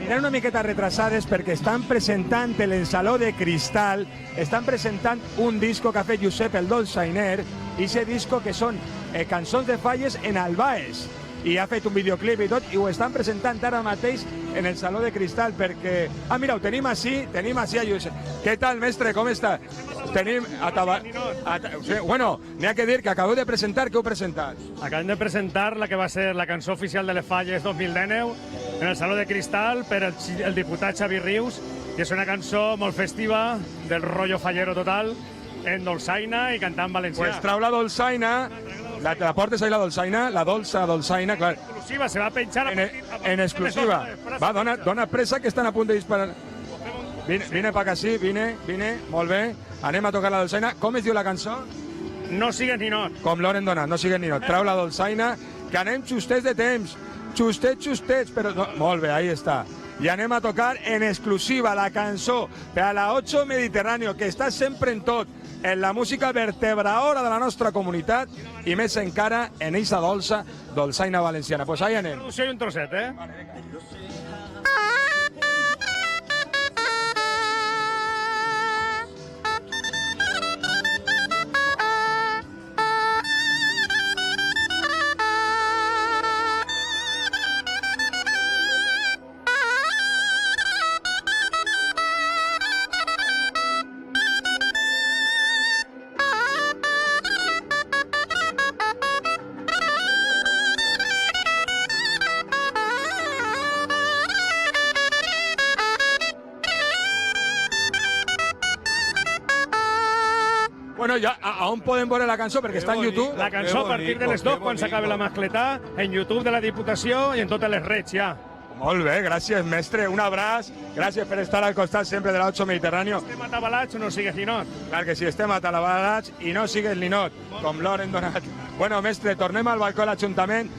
aniran una miqueta retrasades perquè estan presentant el Saló de Cristal, estan presentant un disco que ha fet Josep el Dolçainer, i aquest disco que són cançons de falles en albaes, i ha fet un videoclip i tot, i ho estan presentant ara mateix en el Saló de Cristal, perquè... Ah, mira, ho tenim així a Josep. Què tal, mestre, com està? Tenim... Bueno, n'hi ha que dir que acabeu de presentar, què heu presentat? Acabem de presentar la que va ser la cançó oficial de les falles 2019 en el Saló de Cristal per el diputat Xavi Rius, i és una cançó molt festiva, del rotllo fallero total, en dolçaina i cantant valencià. Pues trau la dolçaina, la portes ahí la dolçaina, la dolça dolçaina, clar. Exclusiva, se va a penchar en exclusiva. Va, dona pressa que estan a punt de disparar. Vine pa acá, sí, vine, molt bé. Anem a tocar la dolçaina. Com es diu la cançó? No sigues ninot. Com l'Oren donat, no sigues ninot. Trau la dolçaina, que anem justets de temps. Justets, però... No, molt bé, ahí està. I anem a tocar en exclusiva la cançó per a la 8 Mediterráneo, que està sempre en tot, en la música vertebradora de la nostra comunitat, i més encara en eixa dolçaina valenciana. Pues ahí anem. Producció i un trosset, eh? Bueno, ja, a on podem veure la cançó? Perquè està en YouTube. La cançó a partir de les 2, quan s'acabi la mascletà, en YouTube de la Diputació i en totes les redes, ja. Molt bé, gràcies, mestre. Un abraç. Gràcies per estar al costat sempre de la 8 Mediterráneo. Estem atabalats, no sigues ninot. Clar que sí, estem atabalats i no sigues ninot, com l'Oren donat. Bueno, mestre, tornem al balcó de l'Ajuntament.